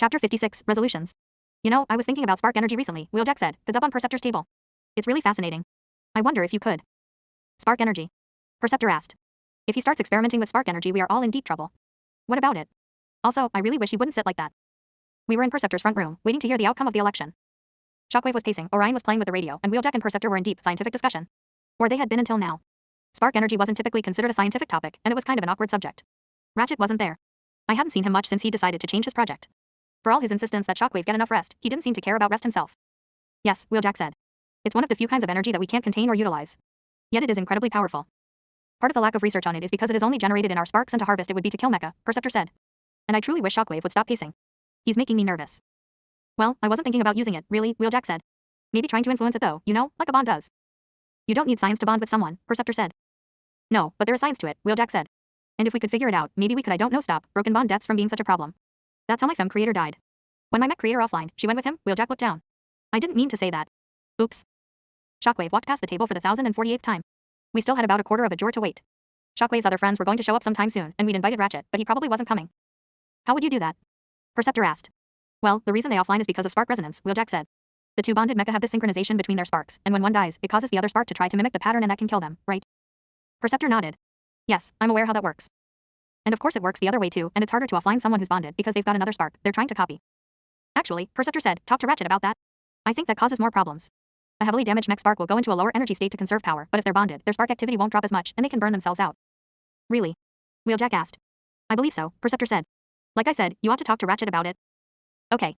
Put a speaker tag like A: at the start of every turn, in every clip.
A: Chapter 56, Resolutions. You know, I was thinking about spark energy recently, Wheeljack said. It's up on Perceptor's table. It's really fascinating. I wonder if you could. Spark energy. Perceptor asked. If he starts experimenting with spark energy, we are all in deep trouble. What about it? Also, I really wish he wouldn't sit like that. We were in Perceptor's front room, waiting to hear the outcome of the election. Shockwave was pacing, Orion was playing with the radio, and Wheeljack and Perceptor were in deep scientific discussion. Or they had been until now. Spark energy wasn't typically considered a scientific topic, and it was kind of an awkward subject. Ratchet wasn't there. I hadn't seen him much since he decided to change his project. For all his insistence that Shockwave get enough rest, he didn't seem to care about rest himself. Yes, Wheeljack said. It's one of the few kinds of energy that we can't contain or utilize. Yet it is incredibly powerful. Part of the lack of research on it is because it is only generated in our sparks, and to harvest it would be to kill Mecha, Perceptor said. And I truly wish Shockwave would stop pacing. He's making me nervous. Well, I wasn't thinking about using it, really, Wheeljack said. Maybe trying to influence it though, you know, like a bond does. You don't need science to bond with someone, Perceptor said. No, but there is science to it, Wheeljack said. And if we could figure it out, maybe we could stop broken bond deaths from being such a problem. That's how my fem creator died. When my mech creator offlined, she went with him, Wheeljack looked down. I didn't mean to say that. Oops. Shockwave walked past the table for the 1048th time. We still had about a quarter of a jour to wait. Shockwave's other friends were going to show up sometime soon, and we'd invited Ratchet, but he probably wasn't coming. How would you do that? Perceptor asked. Well, the reason they offline is because of spark resonance, Wheeljack said. The two bonded mecha have this synchronization between their sparks, and when one dies, it causes the other spark to try to mimic the pattern, and that can kill them, right? Perceptor nodded. Yes, I'm aware how that works. And of course it works the other way too, and it's harder to offline someone who's bonded because they've got another spark they're trying to copy. Actually, Perceptor said, talk to Ratchet about that. I think that causes more problems. A heavily damaged mech spark will go into a lower energy state to conserve power, but if they're bonded, their spark activity won't drop as much, and they can burn themselves out. Really? Wheeljack asked. I believe so, Perceptor said. Like I said, you ought to talk to Ratchet about it. Okay.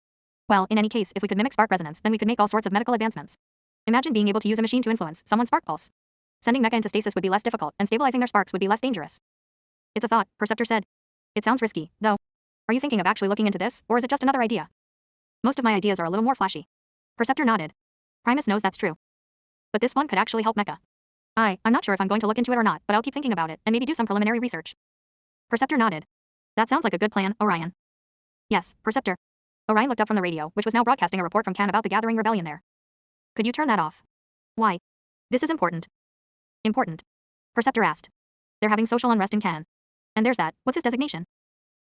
A: Well, in any case, if we could mimic spark resonance, then we could make all sorts of medical advancements. Imagine being able to use a machine to influence someone's spark pulse. Sending mecha into stasis would be less difficult, and stabilizing their sparks would be less dangerous. It's a thought, Perceptor said. It sounds risky, though. Are you thinking of actually looking into this, or is it just another idea? Most of my ideas are a little more flashy. Perceptor nodded. Primus knows that's true. But this one could actually help mecha. I'm not sure if I'm going to look into it or not, but I'll keep thinking about it, and maybe do some preliminary research. Perceptor nodded. That sounds like a good plan, Orion. Yes, Perceptor. Orion looked up from the radio, which was now broadcasting a report from Can about the gathering rebellion there. Could you turn that off? Why? This is important. Important? Perceptor asked. They're having social unrest in Can. And there's that, what's his designation?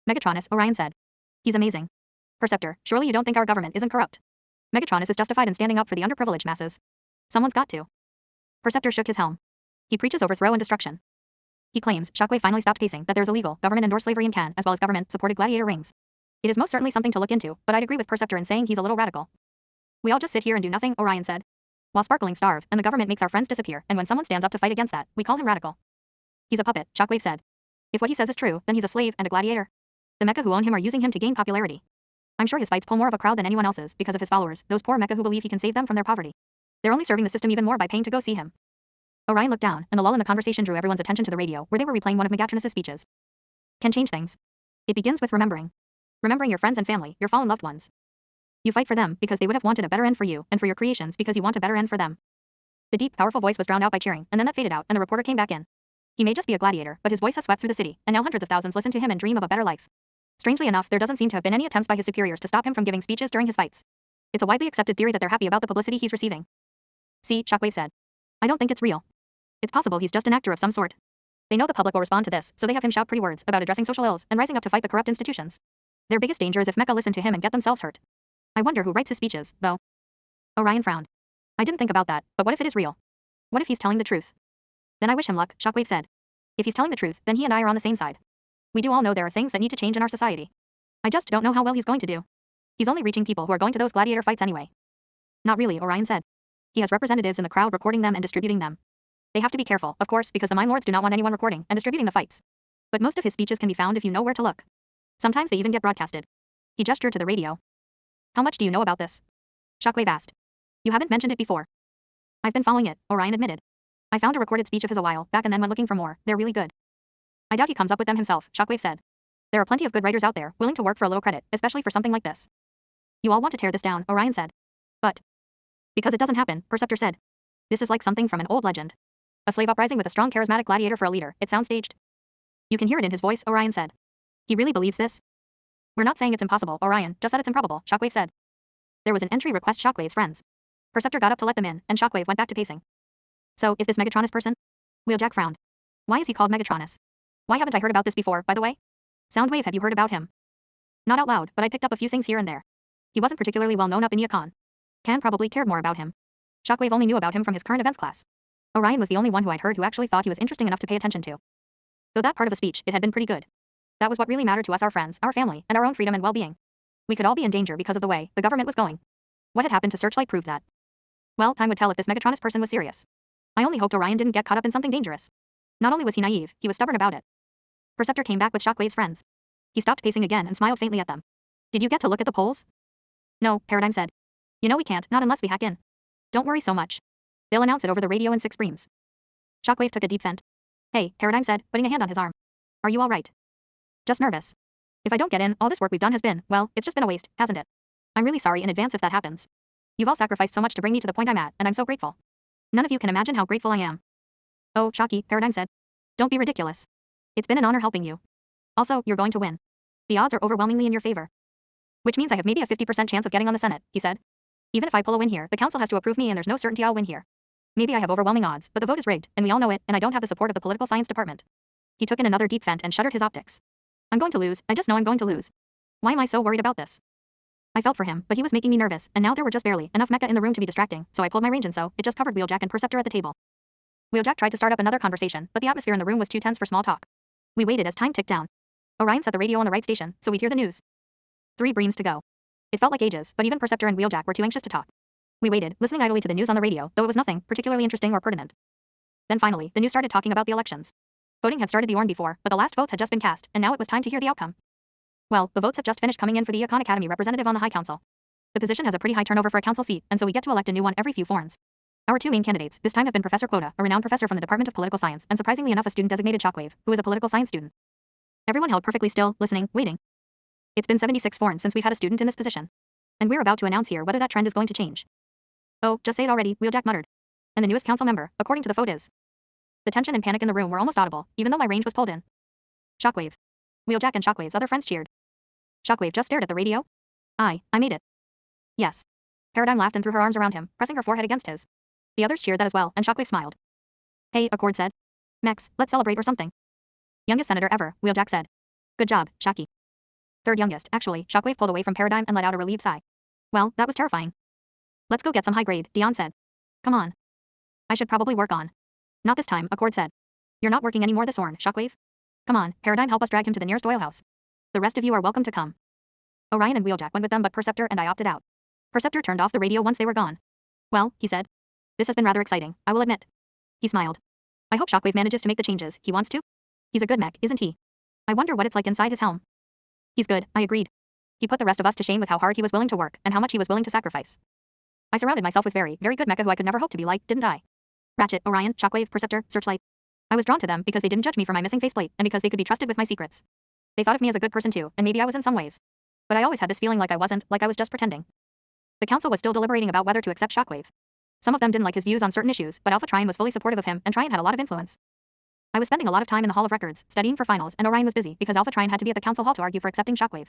A: Megatronus, Orion said. He's amazing. Perceptor, surely you don't think our government isn't corrupt? Megatronus is justified in standing up for the underprivileged masses. Someone's got to. Perceptor shook his helm. He preaches overthrow and destruction. He claims, Shockwave finally stopped pacing, that there's illegal, government-endorsed slavery in Can, as well as government-supported gladiator rings. It is most certainly something to look into, but I'd agree with Perceptor in saying he's a little radical. We all just sit here and do nothing, Orion said. While sparkling starve, and the government makes our friends disappear, and when someone stands up to fight against that, we call him radical. He's a puppet, Shockwave said. If what he says is true, then he's a slave and a gladiator. The mecha who own him are using him to gain popularity. I'm sure his fights pull more of a crowd than anyone else's, because of his followers, those poor mecha who believe he can save them from their poverty. They're only serving the system even more by paying to go see him. Orion looked down, and the lull in the conversation drew everyone's attention to the radio, where they were replaying one of Megatronus's speeches. Can change things. It begins with remembering. Remembering your friends and family, your fallen loved ones. You fight for them because they would have wanted a better end for you, and for your creations because you want a better end for them. The deep, powerful voice was drowned out by cheering, and then that faded out, and the reporter came back in. He may just be a gladiator, but his voice has swept through the city, and now hundreds of thousands listen to him and dream of a better life. Strangely enough, there doesn't seem to have been any attempts by his superiors to stop him from giving speeches during his fights. It's a widely accepted theory that they're happy about the publicity he's receiving. See, Shockwave said. I don't think it's real. It's possible he's just an actor of some sort. They know the public will respond to this, so they have him shout pretty words about addressing social ills and rising up to fight the corrupt institutions. Their biggest danger is if mecha listen to him and get themselves hurt. I wonder who writes his speeches, though. Orion frowned. I didn't think about that, but what if it is real? What if he's telling the truth? Then I wish him luck, Shockwave said. If he's telling the truth, then he and I are on the same side. We do all know there are things that need to change in our society. I just don't know how well he's going to do. He's only reaching people who are going to those gladiator fights anyway. Not really, Orion said. He has representatives in the crowd recording them and distributing them. They have to be careful, of course, because the Mind Lords do not want anyone recording and distributing the fights. But most of his speeches can be found if you know where to look. Sometimes they even get broadcasted. He gestured to the radio. How much do you know about this? Shockwave asked. You haven't mentioned it before. I've been following it, Orion admitted. I found a recorded speech of his a while back and then went looking for more. They're really good. I doubt he comes up with them himself, Shockwave said. There are plenty of good writers out there, willing to work for a little credit, especially for something like this. You all want to tear this down, Orion said. But. Because it doesn't happen, Perceptor said. This is like something from an old legend. A slave uprising with a strong charismatic gladiator for a leader, it sounds staged. You can hear it in his voice, Orion said. He really believes this? We're not saying it's impossible, Orion, just that it's improbable, Shockwave said. There was an entry request Shockwave's friends. Perceptor got up to let them in, and Shockwave went back to pacing. So, if this Megatronus person? Wheeljack frowned. Why is he called Megatronus? Why haven't I heard about this before, by the way? Soundwave, have you heard about him? Not out loud, but I picked up a few things here and there. He wasn't particularly well known up in Yukon. Can probably cared more about him. Shockwave only knew about him from his current events class. Orion was the only one who I'd heard who actually thought he was interesting enough to pay attention to. Though that part of the speech, it had been pretty good. That was what really mattered to us, our friends, our family, and our own freedom and well-being. We could all be in danger because of the way the government was going. What had happened to Searchlight proved that. Well, time would tell if this Megatronus person was serious. I only hoped Orion didn't get caught up in something dangerous. Not only was he naive, he was stubborn about it. Perceptor came back with Shockwave's friends. He stopped pacing again and smiled faintly at them. Did you get to look at the polls? No, Paradigm said. You know we can't, not unless we hack in. Don't worry so much. They'll announce it over the radio in 6 screams. Shockwave took a deep vent. Hey, Paradigm said, putting a hand on his arm. Are you all right? Just nervous. If I don't get in, all this work we've done has been, well, it's just been a waste, hasn't it? I'm really sorry in advance if that happens. You've all sacrificed so much to bring me to the point I'm at, and I'm so grateful. None of you can imagine how grateful I am. Oh, Shocky, Paradigm said. Don't be ridiculous. It's been an honor helping you. Also, you're going to win. The odds are overwhelmingly in your favor. Which means I have maybe a 50% chance of getting on the Senate, he said. Even if I pull a win here, the council has to approve me and there's no certainty I'll win here. Maybe I have overwhelming odds, but the vote is rigged, and we all know it, and I don't have the support of the political science department. He took in another deep vent and shuttered his optics. I'm going to lose, I just know I'm going to lose. Why am I so worried about this? I felt for him, but he was making me nervous, and now there were just barely enough mecha in the room to be distracting, so I pulled my range and so, it just covered Wheeljack and Perceptor at the table. Wheeljack tried to start up another conversation, but the atmosphere in the room was too tense for small talk. We waited as time ticked down. Orion set the radio on the right station, so we'd hear the news. 3 breams to go. It felt like ages, but even Perceptor and Wheeljack were too anxious to talk. We waited, listening idly to the news on the radio, though it was nothing particularly interesting or pertinent. Then finally, the news started talking about the elections. Voting had started the Orn before, but the last votes had just been cast, and now it was time to hear the outcome. Well, the votes have just finished coming in for the Yukon Academy representative on the High Council. The position has a pretty high turnover for a council seat, and so we get to elect a new one every few forns. Our 2 main candidates this time have been Professor Quota, a renowned professor from the Department of Political Science, and surprisingly enough a student designated Shockwave, who is a political science student. Everyone held perfectly still, listening, waiting. It's been 76 forns since we've had a student in this position. And we're about to announce here whether that trend is going to change. Oh, just say it already, Wheeljack muttered. And the newest council member, according to the vote is. The tension and panic in the room were almost audible, even though my range was pulled in. Shockwave. Wheeljack and Shockwave's other friends cheered. Shockwave just stared at the radio. I made it. Yes. Paradigm laughed and threw her arms around him, pressing her forehead against his. The others cheered that as well, and Shockwave smiled. Hey, Accord said. Mex, let's celebrate or something. Youngest senator ever, Wheeljack said. Good job, Shocky. Third youngest, actually, Shockwave pulled away from Paradigm and let out a relieved sigh. Well, that was terrifying. Let's go get some high grade, Dion said. Come on. I should probably work on. Not this time, Accord said. You're not working anymore this Orn, Shockwave. Come on, Paradigm, help us drag him to the nearest oil house. The rest of you are welcome to come. Orion and Wheeljack went with them, but Perceptor and I opted out. Perceptor turned off the radio once they were gone. Well, he said. This has been rather exciting, I will admit. He smiled. I hope Shockwave manages to make the changes he wants to. He's a good mech, isn't he? I wonder what it's like inside his helm. He's good, I agreed. He put the rest of us to shame with how hard he was willing to work, and how much he was willing to sacrifice. I surrounded myself with very, very good mecha who I could never hope to be like, didn't I? Ratchet, Orion, Shockwave, Perceptor, Searchlight. I was drawn to them because they didn't judge me for my missing faceplate, and because they could be trusted with my secrets. They thought of me as a good person too, and maybe I was in some ways. But I always had this feeling like I wasn't, like I was just pretending. The council was still deliberating about whether to accept Shockwave. Some of them didn't like his views on certain issues, but Alpha Trion was fully supportive of him, and Trion had a lot of influence. I was spending a lot of time in the Hall of Records, studying for finals, and Orion was busy because Alpha Trion had to be at the council hall to argue for accepting Shockwave.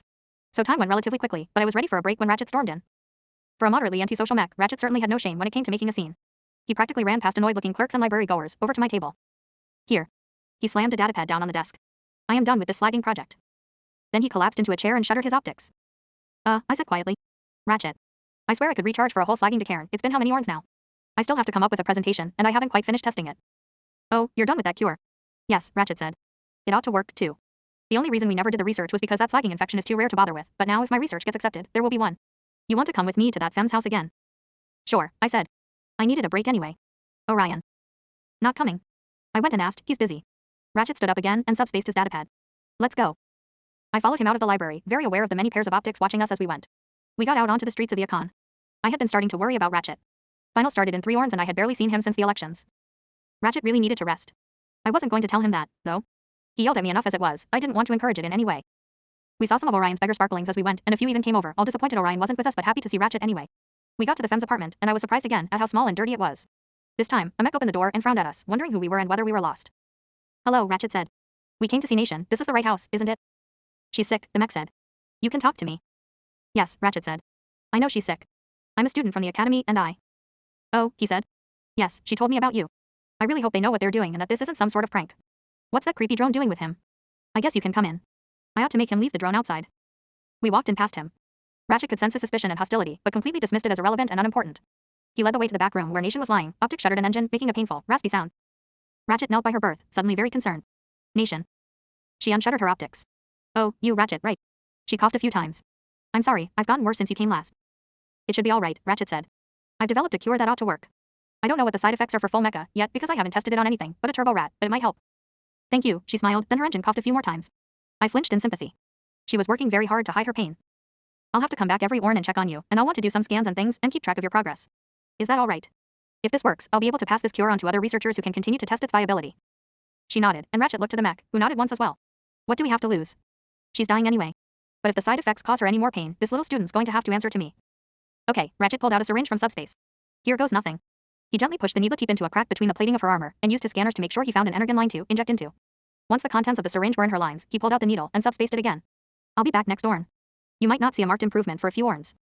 A: So time went relatively quickly, but I was ready for a break when Ratchet stormed in. For a moderately antisocial mech, Ratchet certainly had no shame when it came to making a scene. He practically ran past annoyed-looking clerks and library goers, over to my table. Here. He slammed a datapad down on the desk. I am done with this slagging project. Then he collapsed into a chair and shuttered his optics. I said quietly. Ratchet. I swear I could recharge for a whole slagging to Karen. It's been how many Orns now? I still have to come up with a presentation, and I haven't quite finished testing it. Oh, you're done with that cure? Yes, Ratchet said. It ought to work, too. The only reason we never did the research was because that slagging infection is too rare to bother with, but now if my research gets accepted, there will be one. You want to come with me to that femme's house again? Sure, I said. I needed a break anyway. Orion. Not coming. I went and asked, he's busy. Ratchet stood up again and subspaced his datapad. Let's go. I followed him out of the library, very aware of the many pairs of optics watching us as we went. We got out onto the streets of Yukon. I had been starting to worry about Ratchet. Final started in 3 Orns and I had barely seen him since the elections. Ratchet really needed to rest. I wasn't going to tell him that, though. He yelled at me enough as it was, I didn't want to encourage it in any way. We saw some of Orion's beggar sparklings as we went, and a few even came over, all disappointed Orion wasn't with us but happy to see Ratchet anyway. We got to the femme's apartment, and I was surprised again at how small and dirty it was. This time, a mech opened the door and frowned at us, wondering who we were and whether we were lost. Hello, Ratchet said. We came to see Nation, this is the right house, isn't it? She's sick, the mech said. You can talk to me. Yes, Ratchet said. I know she's sick. I'm a student from the academy, and I. Oh, he said. Yes, she told me about you. I really hope they know what they're doing and that this isn't some sort of prank. What's that creepy drone doing with him? I guess you can come in. I ought to make him leave the drone outside. We walked in past him. Ratchet could sense his suspicion and hostility, but completely dismissed it as irrelevant and unimportant. He led the way to the back room where Nation was lying, optic shuttered an engine, making a painful, raspy sound. Ratchet knelt by her berth, suddenly very concerned. Nation. She unshuttered her optics. Oh, you Ratchet, right. She coughed a few times. I'm sorry, I've gotten worse since you came last. It should be all right, Ratchet said. I've developed a cure that ought to work. I don't know what the side effects are for full mecha yet because I haven't tested it on anything but a turbo rat, but it might help. Thank you, she smiled, then her engine coughed a few more times. I flinched in sympathy. She was working very hard to hide her pain. I'll have to come back every Orn and check on you, and I'll want to do some scans and things and keep track of your progress. Is that all right? If this works, I'll be able to pass this cure on to other researchers who can continue to test its viability. She nodded, and Ratchet looked to the mech, who nodded once as well. What do we have to lose? She's dying anyway. But if the side effects cause her any more pain, this little student's going to have to answer to me. Okay, Ratchet pulled out a syringe from subspace. Here goes nothing. He gently pushed the needle tip into a crack between the plating of her armor, and used his scanners to make sure he found an energon line to inject into. Once the contents of the syringe were in her lines, he pulled out the needle and subspaced it again. I'll be back next Orn. You might not see a marked improvement for a few Orns.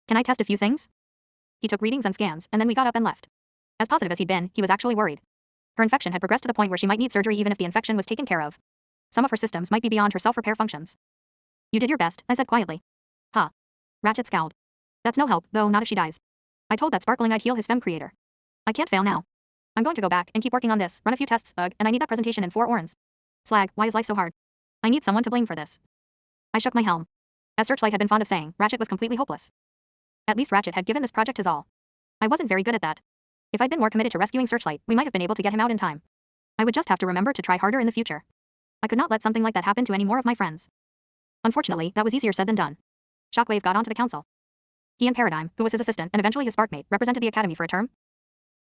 A: Can I test a few things? He took readings and scans, and then we got up and left. As positive as he'd been, he was actually worried. Her infection had progressed to the point where she might need surgery even if the infection was taken care of. Some of her systems might be beyond her self-repair functions. You did your best, I said quietly. Huh. Ratchet scowled. That's no help, though not if she dies. I told that sparkling I'd heal his fem creator. I can't fail now. I'm going to go back and keep working on this, run a few tests, and I need that presentation in 4 Orns. Slag, why is life so hard? I need someone to blame for this. I shook my helm. As Searchlight had been fond of saying, Ratchet was completely hopeless. At least Ratchet had given this project his all. I wasn't very good at that. If I'd been more committed to rescuing Searchlight, we might have been able to get him out in time. I would just have to remember to try harder in the future. I could not let something like that happen to any more of my friends. Unfortunately, that was easier said than done. Shockwave got onto the council. He and Paradigm, who was his assistant and eventually his sparkmate, represented the academy for a term.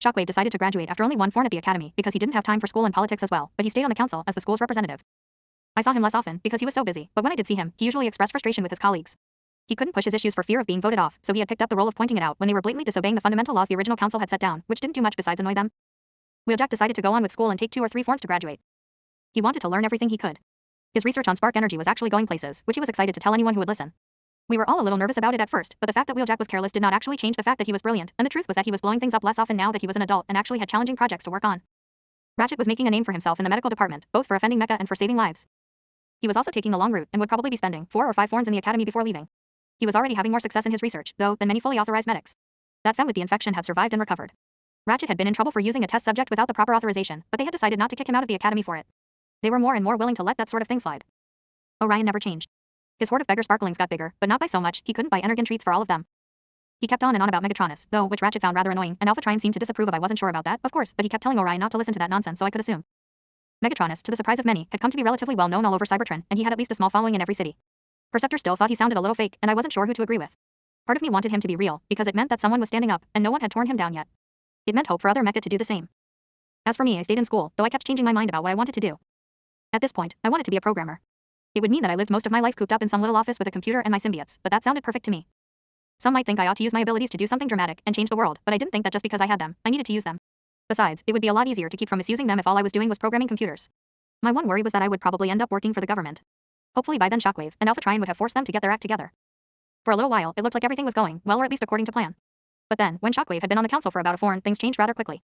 A: Shockwave decided to graduate after only 1 form at the academy because he didn't have time for school and politics as well, but he stayed on the council as the school's representative. I saw him less often because he was so busy, but when I did see him, he usually expressed frustration with his colleagues. He couldn't push his issues for fear of being voted off, so he had picked up the role of pointing it out when they were blatantly disobeying the fundamental laws the original council had set down, which didn't do much besides annoy them. Wheeljack decided to go on with school and take 2 or 3 forms to graduate. He wanted to learn everything he could. His research on spark energy was actually going places, which he was excited to tell anyone who would listen. We were all a little nervous about it at first, but the fact that Wheeljack was careless did not actually change the fact that he was brilliant, and the truth was that he was blowing things up less often now that he was an adult and actually had challenging projects to work on. Ratchet was making a name for himself in the medical department, both for offending mecha and for saving lives. He was also taking the long route and would probably be spending 4 or 5 forms in the academy before leaving. He was already having more success in his research, though, than many fully authorized medics. That femme with the infection had survived and recovered. Ratchet had been in trouble for using a test subject without the proper authorization, but they had decided not to kick him out of the academy for it. They were more and more willing to let that sort of thing slide. Orion never changed. His horde of beggar sparklings got bigger, but not by so much, he couldn't buy energon treats for all of them. He kept on and on about Megatronus, though, which Ratchet found rather annoying, and Alpha Trine seemed to disapprove of. I wasn't sure about that, of course, but he kept telling Orion not to listen to that nonsense, so I could assume. Megatronus, to the surprise of many, had come to be relatively well known all over Cybertron, and he had at least a small following in every city. Perceptor still thought he sounded a little fake, and I wasn't sure who to agree with. Part of me wanted him to be real, because it meant that someone was standing up, and no one had torn him down yet. It meant hope for other mecha to do the same. As for me, I stayed in school, though I kept changing my mind about what I wanted to do. At this point, I wanted to be a programmer. It would mean that I lived most of my life cooped up in some little office with a computer and my symbiotes, but that sounded perfect to me. Some might think I ought to use my abilities to do something dramatic and change the world, but I didn't think that just because I had them, I needed to use them. Besides, it would be a lot easier to keep from misusing them if all I was doing was programming computers. My one worry was that I would probably end up working for the government. Hopefully by then Shockwave and Alpha Trine would have forced them to get their act together. For a little while, it looked like everything was going well, or at least according to plan. But then, when Shockwave had been on the council for about a forn, things changed rather quickly.